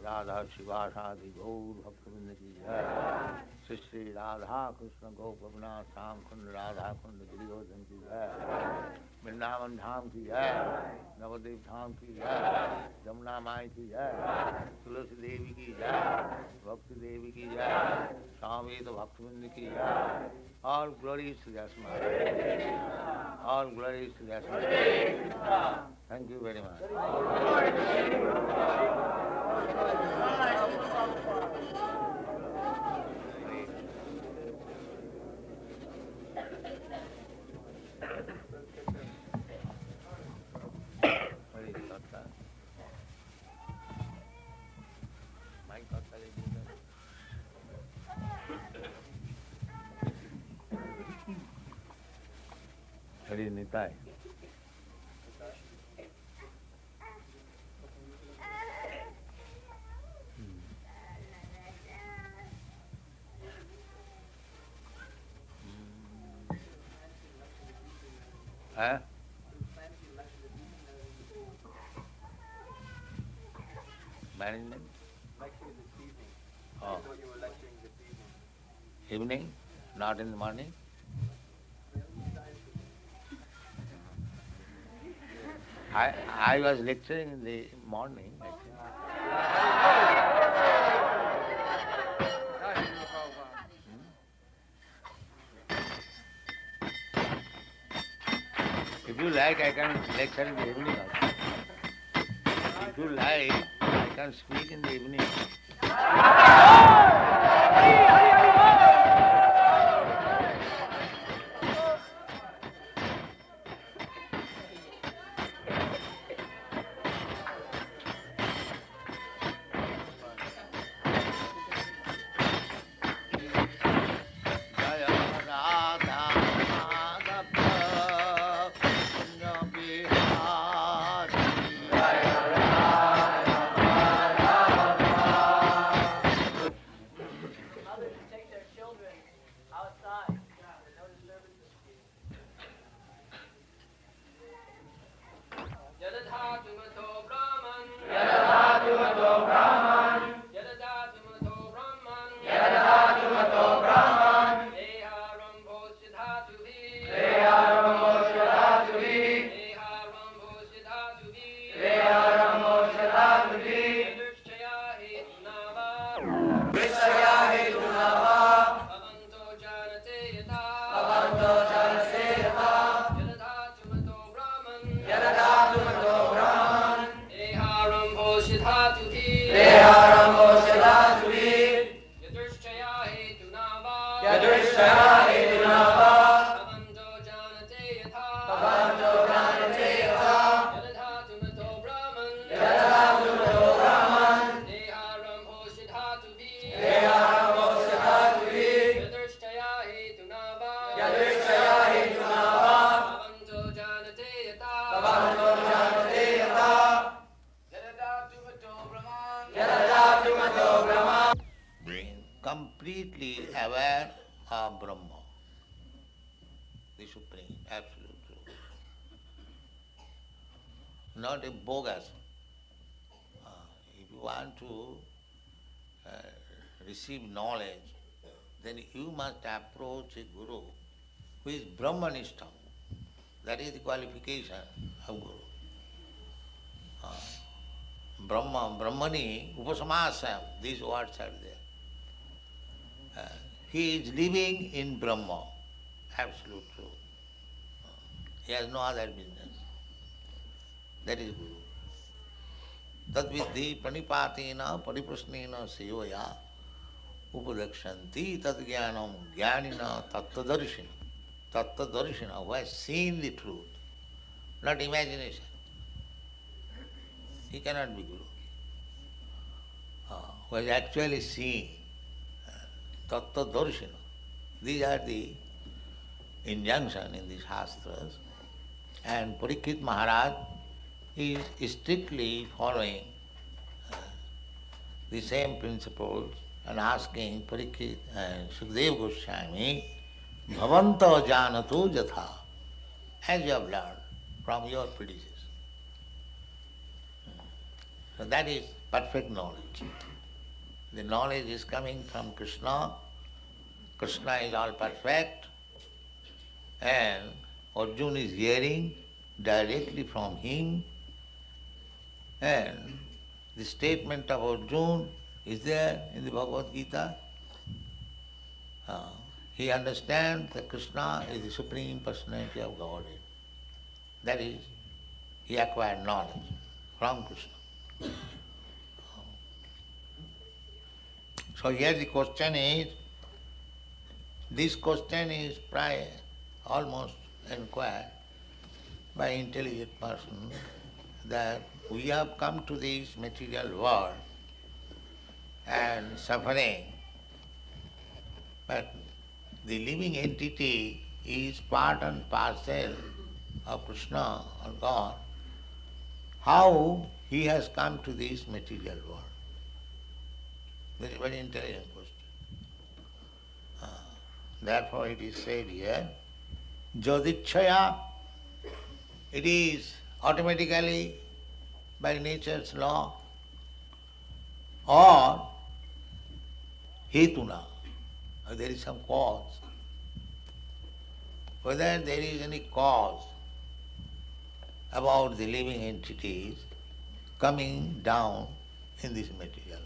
राधा शिवासादि गौर भक्तवृंद की जय। श्री श्री राधा कृष्ण गोपना श्याम कुंड राधा कुंड गिरिवर्धन की जय। वृंदावन धाम की जय, नवद्वीप धाम की जय, जमुना माई की जय, तुलसी देवी की जय, भक्ति देवी की जय, स्वामी भक्तवृंद की जय। All glories to Jasmine. All glories to Jasmine. Thank you very much. Hari Nitai. Huh? Management? Lecture this evening. Oh. I thought you were lecturing this evening. Evening? Not in the morning? I was lecturing in the morning. If you like, I can lecture in the evening also. If you like, I can speak in the evening. Completely aware of Brahma, the Supreme, absolute truth. Not a bogus. If you want to receive knowledge, then you must approach a guru who is Brahmanistha. That is the qualification of guru. Brahma, Brahmani, Upasamasam, these words are there. He is living in Brahma, absolute truth. He has no other business. That is Guru. Tadvidhi pranipatena pariprasnena seyoya upadakshanti tadjnanam jnanina tattadarshina. Tattadarshina, who has seen the truth, not imagination. He cannot be Guru. Who has actually seen. Tattadarshina. These are the injunction in the Shastras. And Parikshit Maharaj is strictly following the same principles and asking Parikshit and Sukadeva Goswami, Bhavanta janatu jatha, as you have learned from your predecessors. So that is perfect knowledge. The knowledge is coming from Krishna. Krishna is all perfect, and Arjuna is hearing directly from him, and the statement of Arjuna is there in the Bhagavad Gita. He understands that Krishna is the Supreme Personality of Godhead. That is, he acquired knowledge from Krishna. So here the question is, this question is almost inquired by intelligent person, that we have come to this material world and suffering, but the living entity is part and parcel of Krishna or God. How he has come to this material world? Very, very intelligent question. Therefore it is said here, Joditchaya, it is automatically by nature's law, or hetuna, or there is some cause. Whether there is any cause about the living entities coming down in this material world.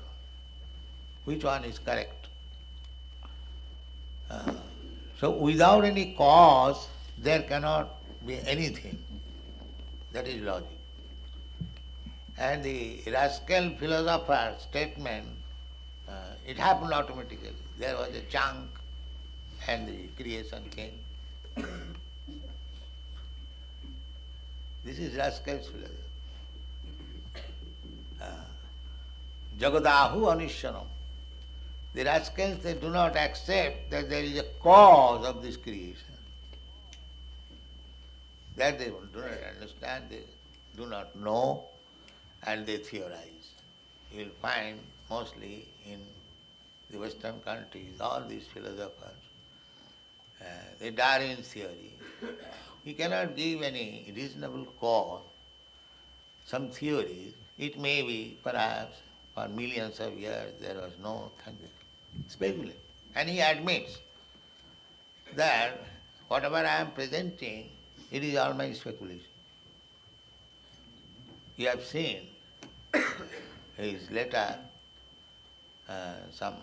Which one is correct? So without any cause, there cannot be anything. That is logic. And the rascal philosopher's statement, it happened automatically. There was a chunk and the creation came. This is rascal's philosophy. Jagadahu Anishyanam. The rascals, they do not accept that there is a cause of this creation. That they do not understand, they do not know, and they theorize. You will find mostly in the Western countries, all these philosophers, the Darwin theory. He cannot give any reasonable cause. Some theories, it may be perhaps for millions of years there was no thing. Speculate. And he admits that whatever I am presenting, it is all my speculation. You have seen his letter, about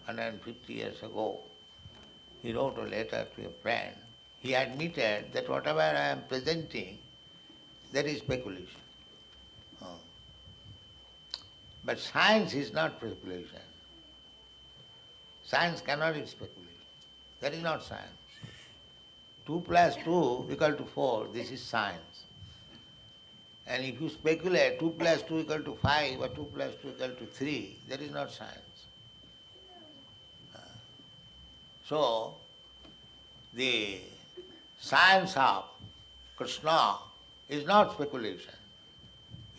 150 years ago. He wrote a letter to a friend. He admitted that whatever I am presenting, that is speculation. But science is not speculation. Science cannot be speculation. That is not science. 2 plus 2 equal to 4, this is science. And if you speculate 2 plus 2 equal to 5 or 2 plus 2 equal to 3, that is not science. So, the science of Krishna is not speculation.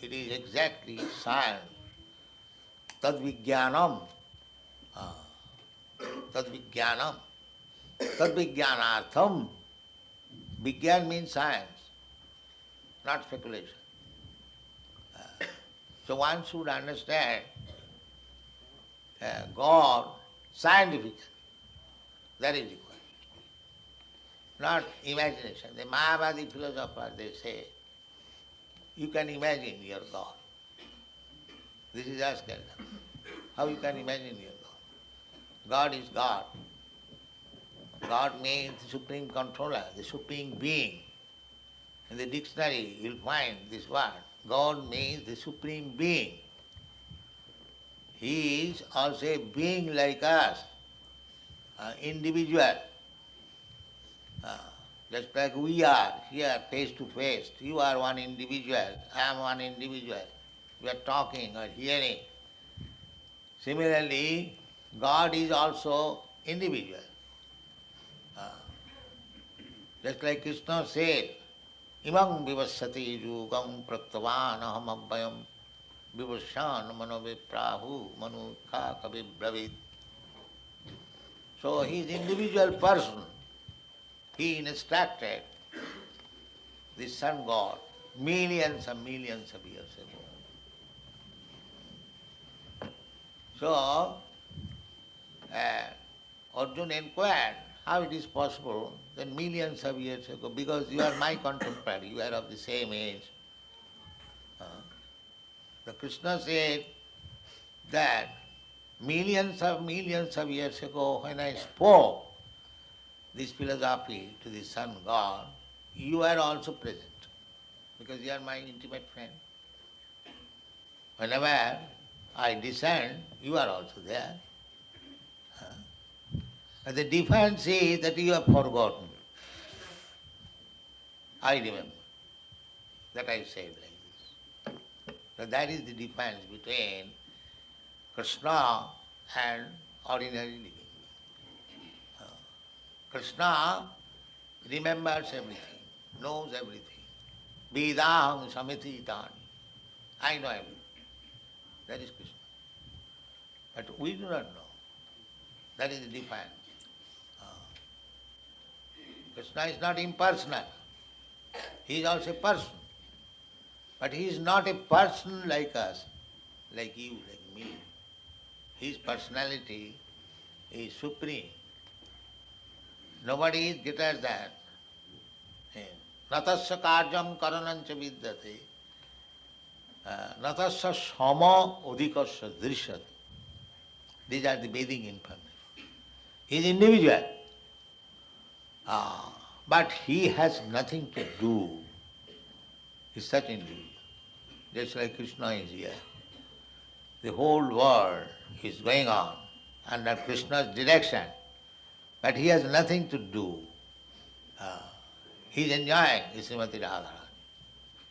It is exactly science. Tadvijnanam. Tadvijnanam. Tadvijnanartham. Vijnan means science, not speculation. So one should understand God scientifically. That is required. Not imagination. The Mayavadi philosophers, they say, you can imagine your God. This is asking them. How you can imagine your God? God is God. God means the supreme controller, the supreme being. In the dictionary you'll find this word. God means the supreme being. He is also a being like us, individual. Just like we are here face to face. You are one individual, I am one individual. We are talking or hearing. Similarly, God is also individual. Just like Krishna said, Imam vivassati yugam praktavan aham abhayam vivasyan manoviprahu manukha kabibravit. So he is individual person. He instructed the sun god millions and millions of years ago. So, Arjuna inquired how it is possible that millions of years ago, because you are my contemporary, you are of the same age. The Krishna said that millions of years ago when I spoke this philosophy to the sun god, you are also present because you are my intimate friend. Whenever I descend, you are also there. But the difference is that you have forgotten. I remember that I said like this. So that is the difference between Krishna and ordinary living being. Krishna remembers everything, knows everything. Vedaham samiti tani. I know everything. That is Krishna. But we do not know. That is the difference. Krishna is not impersonal. He is also a person. But he is not a person like us, like you, like me. His personality is supreme. Nobody is greater than him. Natasya karyam karanancha vidyate. Natasya sama udikasya drishyate. These are the Vedic information. He is individual. But he has nothing to do. He is such individual. Just like Krishna is here. The whole world is going on under Krishna's direction, but he has nothing to do. He is enjoying Srimati Radharani.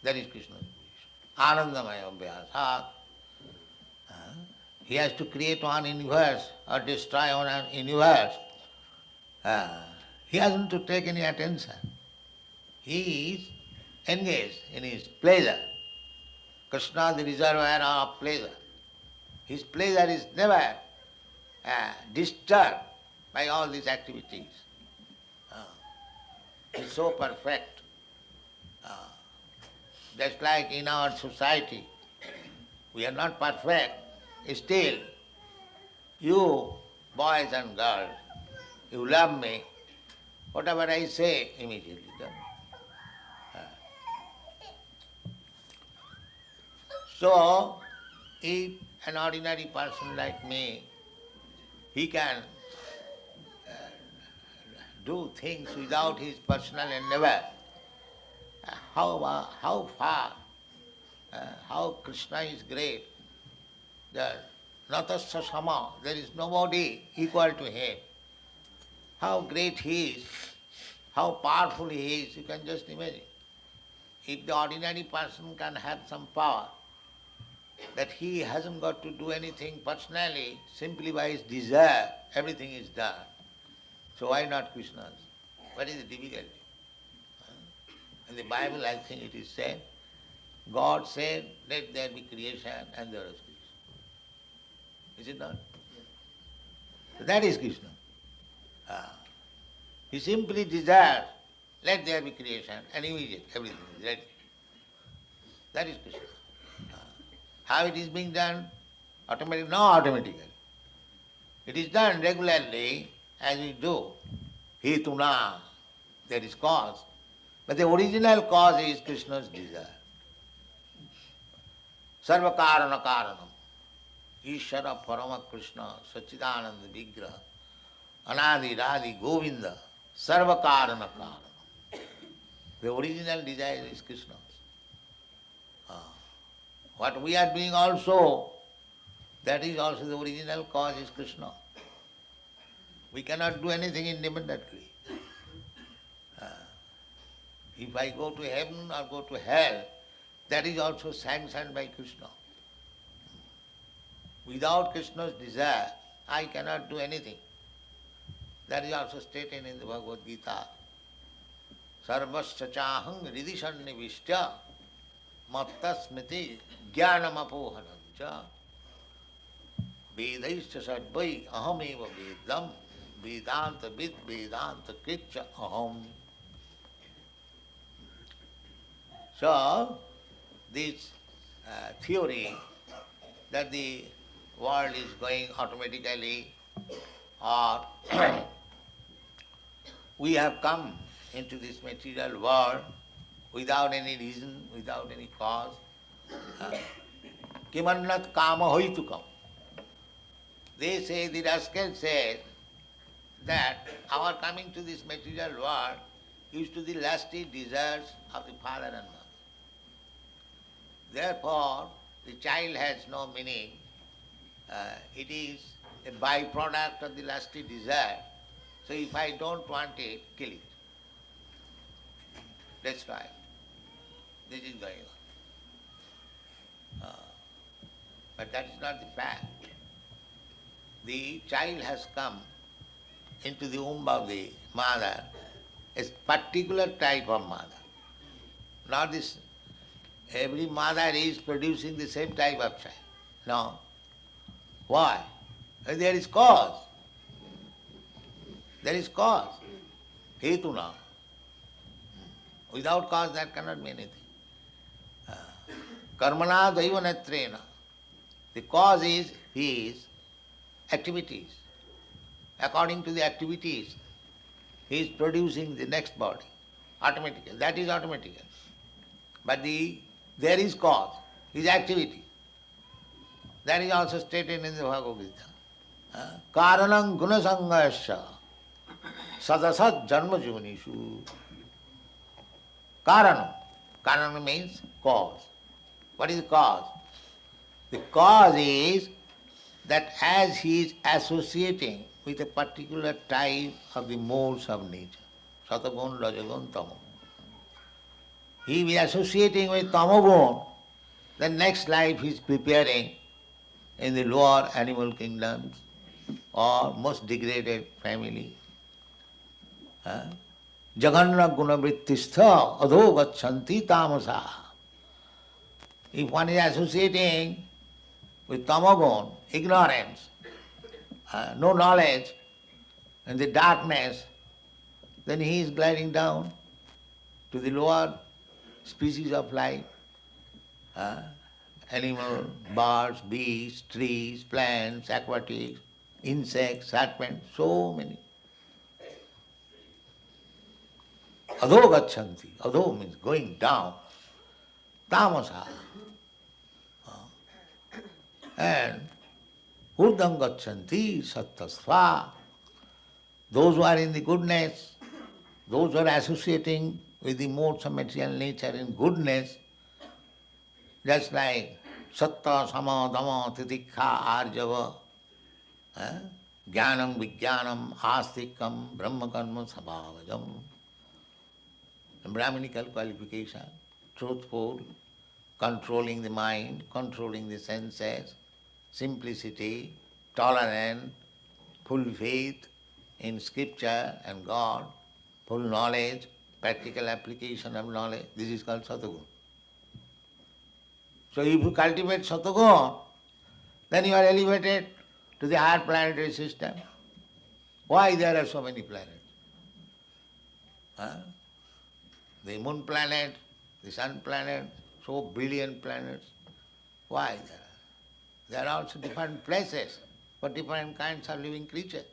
That is Krishna's position. Anandamaya Abhyasat. He has to create one universe or destroy one universe. He hasn't to take any attention. He is engaged in his pleasure. Krishna, the reservoir of pleasure. His pleasure is never disturbed by all these activities. He is so perfect. Just like in our society, we are not perfect. Still, you boys and girls, you love me. Whatever I say, immediately done. So, if an ordinary person like me, he can do things without his personal endeavor, how far, how Krishna is great, that natasya sama, there is nobody equal to him. How great he is, how powerful he is, you can just imagine. If the ordinary person can have some power, that he hasn't got to do anything personally, simply by his desire, everything is done. So why not Krishna's? What is the difficulty? In the Bible, I think it is said, God said, let there be creation, and there was creation. Is it not? So that is Krishna. He simply desires, let there be creation, and immediate, everything is ready. That is Krishna. How it is being done? Automatically? No, automatically. It is done regularly as we do. Hetuna, there is cause. But the original cause is Krishna's desire. Sarva karana karanam. Ishara Parama Krishna, Sachidananda Vigraha, Anadi Radhi Govinda, Sarva karana karanam. The original desire is Krishna's. What we are doing also, that is also the original cause is Krishna. We cannot do anything independently. If I go to heaven or go to hell, that is also sanctioned by Krishna. Without Krishna's desire, I cannot do anything. That is also stated in the Bhagavad Gita. Sarvasya chahang ridisannivishya matta smiti jnanam apohanamcha vedaisya sarvai ahameva vedam vedanta vid vedanta kitcha aham. So, this theory that the world is going automatically, or we have come into this material world without any reason, without any cause. Kimannat kama hoitukam. They say, the rascal said, that our coming to this material world is to the lusty desires of the father and mother. Therefore, the child has no meaning. It is a byproduct of the lusty desire. So if I don't want it, kill it. Destroy it. This is going on. But that is not the fact. The child has come into the womb of the mother, a particular type of mother. Not this, every mother is producing the same type of child. No. Why? There is cause. There is cause. Hetuna. Without cause that cannot be anything. Karmana daiva netrena. The cause is his activities. According to the activities, he is producing the next body, automatically. That is automatically. But there is cause, his activity. That is also stated in the Bhagavad Gita. Karanam gunasangasya sadasat janma jivanishu. Karanam. Karanam means cause. What is the cause? The cause is that as he is associating with a particular type of the modes of nature, Satagun, Rajagun, Tamagun. He is associating with Tamagun, the next life he is preparing in the lower animal kingdoms or most degraded family. Jaganna gunavrittistha adho gachanti tamasa. If one is associating with Tamagun, ignorance, no knowledge, and the darkness, then he is gliding down to the lower species of life. Animal, birds, beasts, trees, plants, aquatics, insects, serpents, so many. Adho gachanti. Adho means going down. Tamasa. And urdham gachanti sattasva. Those who are in the goodness, those who are associating with the modes of material nature in goodness, just like satta, sama, dhamma, titikha, arjava, jnanam, vijnanam, astikam, brahmakarma, sabhavajam. Brahminical qualification, truthful, controlling the mind, controlling the senses, simplicity, tolerant, full faith in scripture and God, full knowledge, practical application of knowledge. This is called Satagun. So if you cultivate Satagun, then you are elevated to the higher planetary system. Why there are so many planets? The moon planet, the sun planet, so billion planets. Why there are? There are also different places for different kinds of living creatures.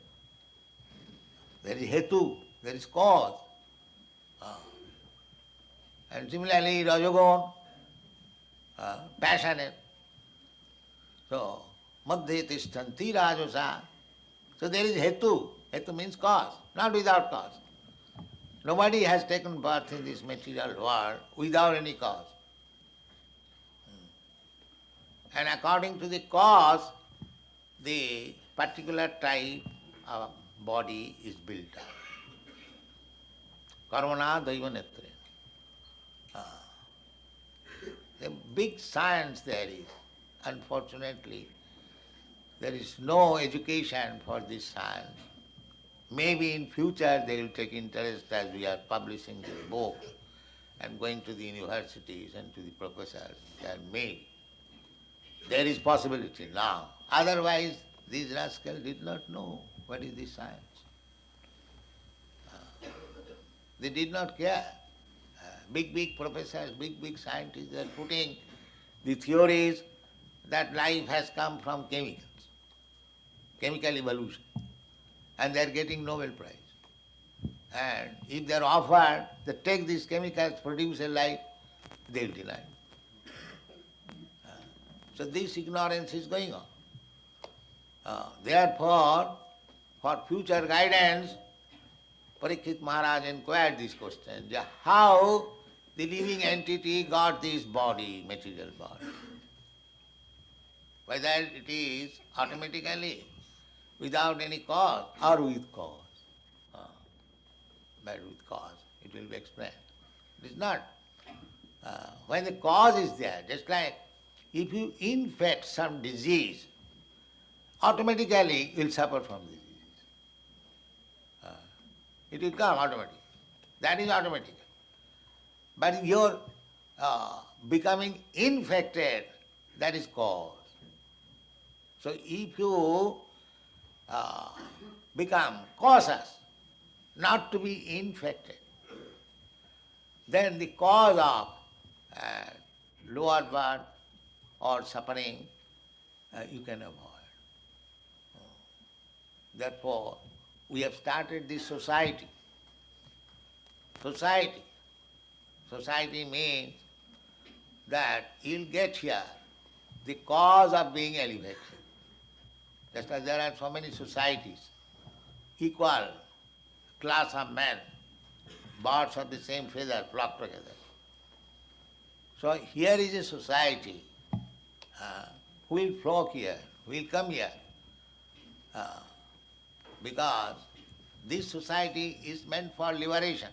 There is hetu, there is cause. And similarly, Rajagun, passionate. So, madhye tishtanti rajasa. So there is hetu. Hetu means cause, not without cause. Nobody has taken birth in this material world without any cause. And according to the cause, the particular type of body is built up. Karmana daiva netre. The big science there is. Unfortunately, there is no education for this science. Maybe in future they will take interest as we are publishing these books and going to the universities and to the professors. And maybe there is possibility now. Otherwise, these rascals did not know what is this science. They did not care big professors, big scientists are putting the theories that life has come from chemicals, chemical evolution, and they are getting Nobel Prize. And if they are offered to take these chemicals, produce a life, they will deny. So this ignorance is going on. Therefore, for future guidance, Parikshit Maharaj inquired this question, how the living entity got this body, material body. Whether it is automatically, without any cause, or with cause. But with cause, it will be explained. It is not. When the cause is there, just like if you infect some disease, automatically you will suffer from the disease. It will come automatically. That is automatic. But your becoming infected, that is cause. So if you become cautious not to be infected, then the cause of lower birth or suffering you can avoid. Therefore, we have started this society. Society means that you'll get here the cause of being elevated. Just as there are so many societies, equal class of men, birds of the same feather flock together. So here is a society who will flock here, who will come here, because this society is meant for liberation.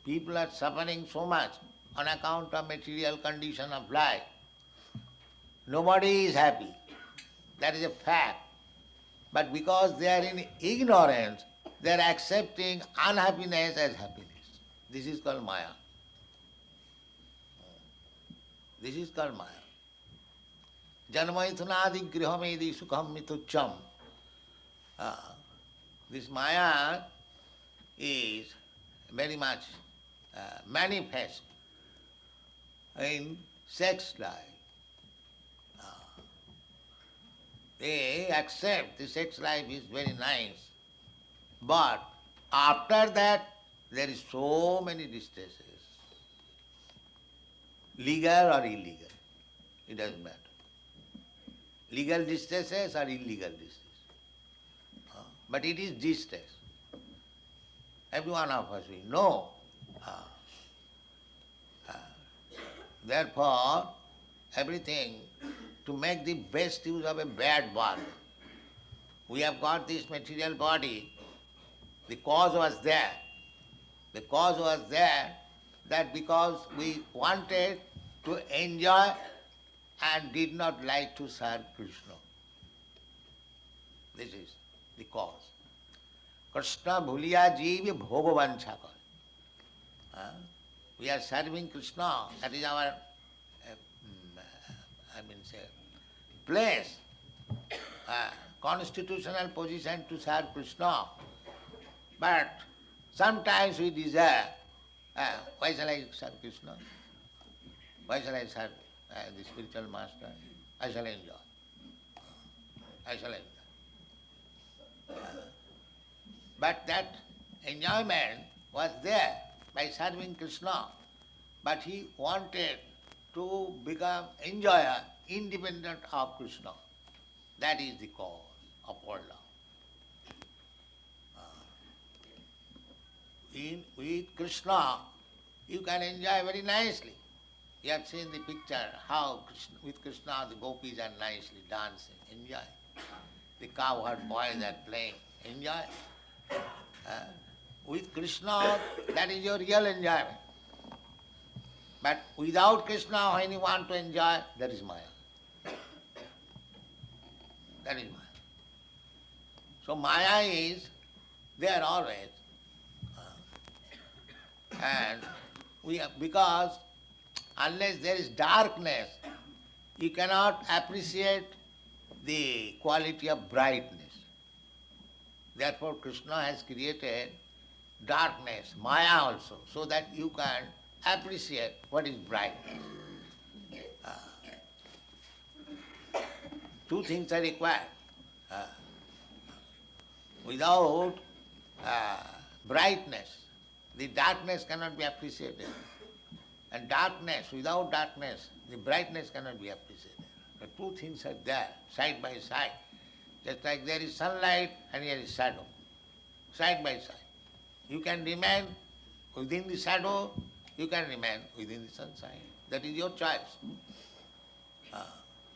People are suffering so much on account of material condition of life. Nobody is happy. That is a fact. But because they are in ignorance, they are accepting unhappiness as happiness. This is called Maya. This is called Maya. Janmaithunadi grihamedi sukham mitucham. This Maya is very much manifest in sex life. They accept the sex life is very nice, but after that there is so many distresses. Legal or illegal, it doesn't matter. Legal distresses or illegal distresses. But it is distress. Every one of us will know. Therefore, everything to make the best use of a bad body. We have got this material body. The cause was there. The cause was there that because we wanted to enjoy and did not like to serve Krishna. This is the cause. Krishna bhuliya jiva bhogavancha kar. We are serving Krishna. That is our place, constitutional position to serve Krishna. But sometimes we desire, why shall I serve Krishna? Why shall I serve the spiritual master? I shall enjoy. I shall enjoy. But that enjoyment was there by serving Krishna. But he wanted to become enjoyer independent of Krishna. That is the cause of world love. With Krishna, you can enjoy very nicely. You have seen the picture how with Krishna the gopis are nicely dancing, enjoy. The cowherd boys are playing, enjoy. With Krishna, that is your real enjoyment. But without Krishna, when you want to enjoy, that is Maya. That is Maya. So Maya is there always. And because unless there is darkness, you cannot appreciate the quality of brightness. Therefore Krishna has created darkness, Maya also, so that you can appreciate what is bright. Two things are required. Without brightness, the darkness cannot be appreciated. And without darkness, the brightness cannot be appreciated. The two things are there, side by side. Just like there is sunlight and here is shadow, side by side. You can remain within the shadow, you can remain within the sunshine. That is your choice.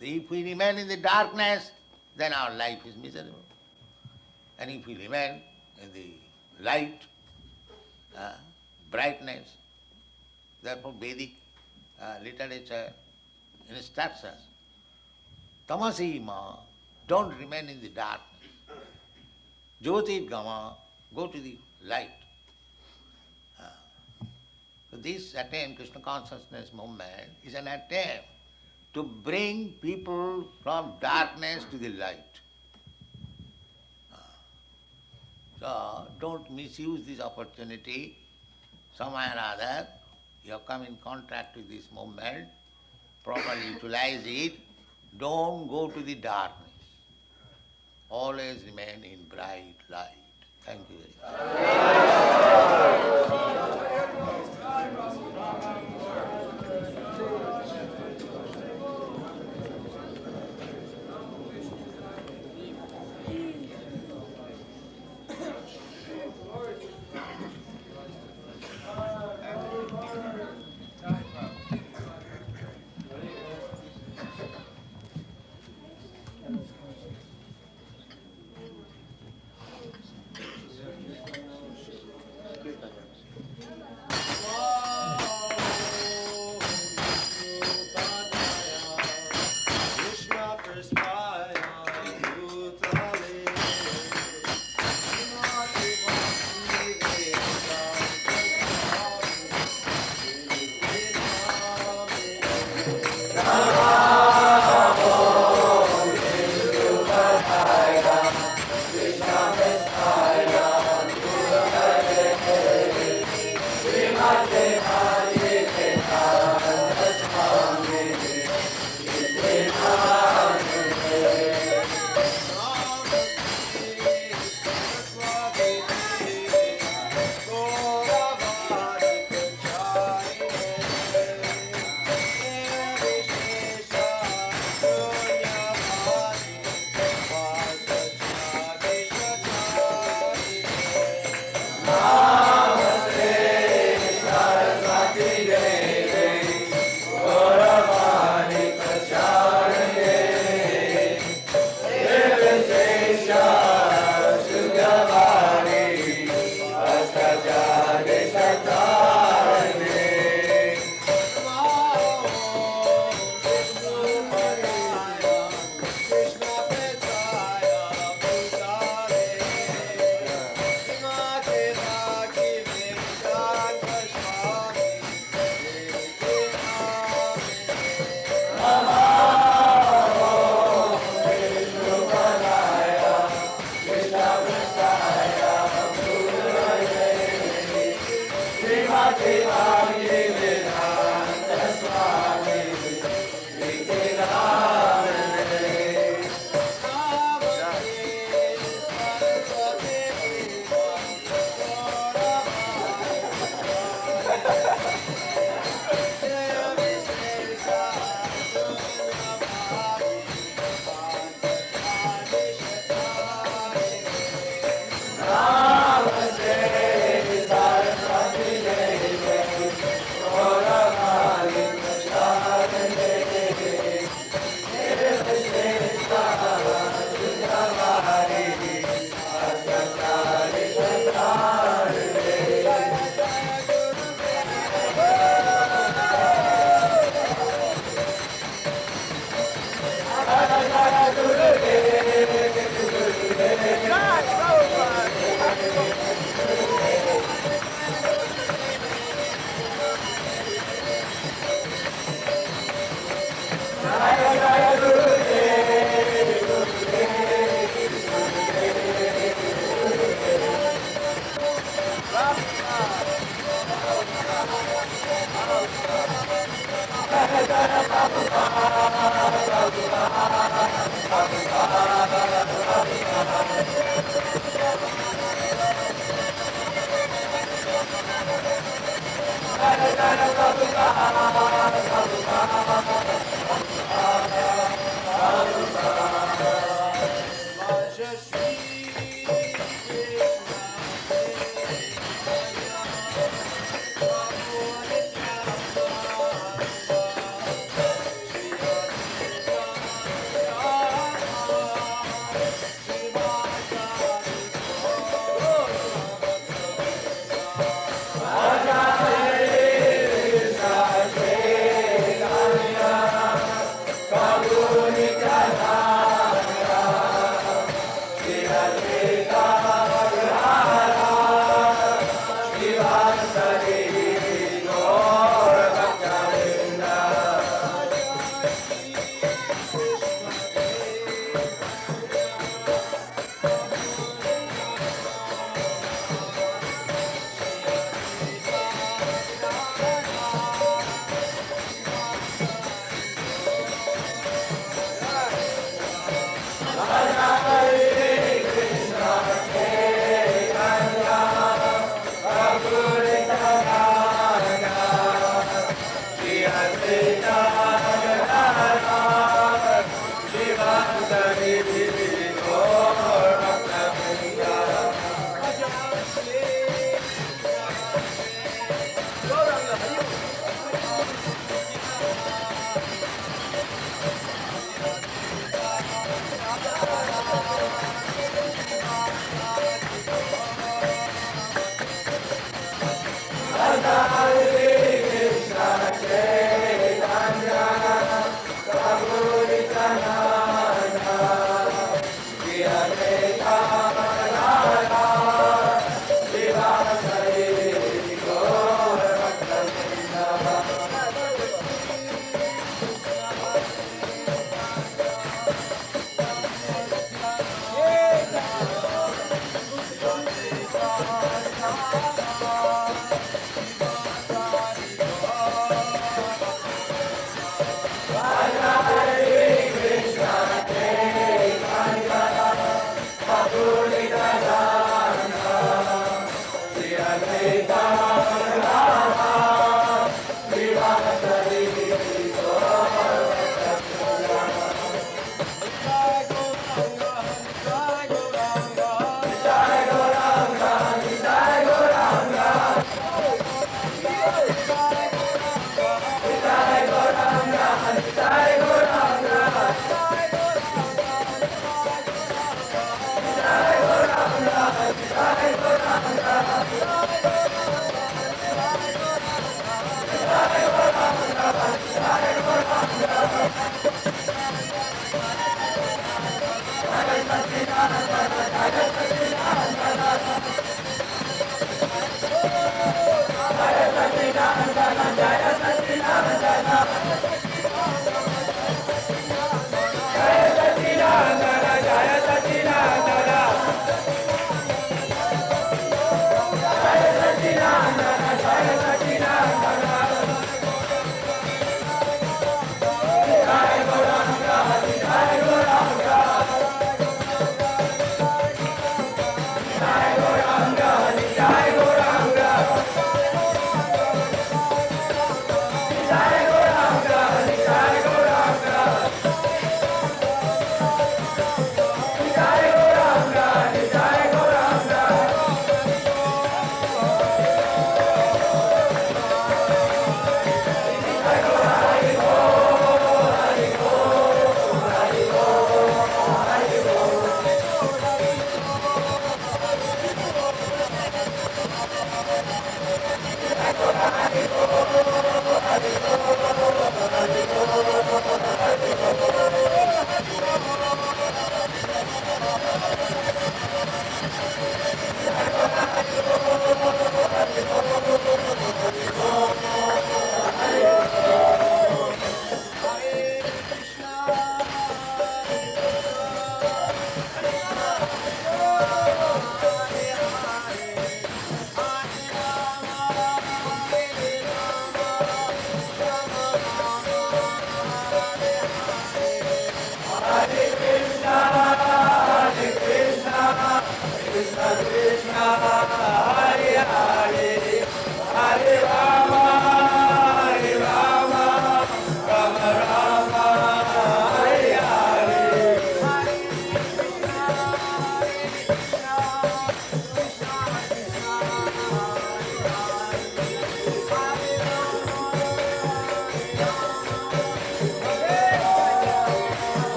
If we remain in the darkness, then our life is miserable. And if we remain in the light, brightness, therefore Vedic literature instructs us, tamasi ma, don't remain in the darkness. Jyotir gama, go to the light. So this attempt, Krishna consciousness movement, is an attempt to bring people from darkness to the light. So don't misuse this opportunity. Somehow or other, you have come in contact with this movement, properly utilize it, don't go to the darkness. Always remain in bright light. Thank you very much.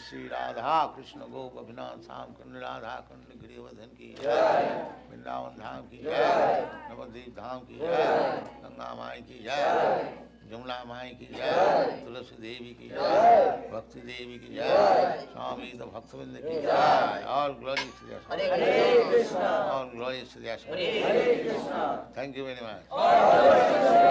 Shri Radha Krishna गोप अभिनाथ श्याम कुंड राधा कुंड गिरिवर्धन की जय, वृंदावन धाम की जय, नवद्वीप धाम की जय, गंगा माई की जय, जमुना माई की जय, तुलसी देवी की जय, भक्ति देवी की जय, स्वामी तो भक्तवृंद की जय। All glory to the all glory to the thank you very much.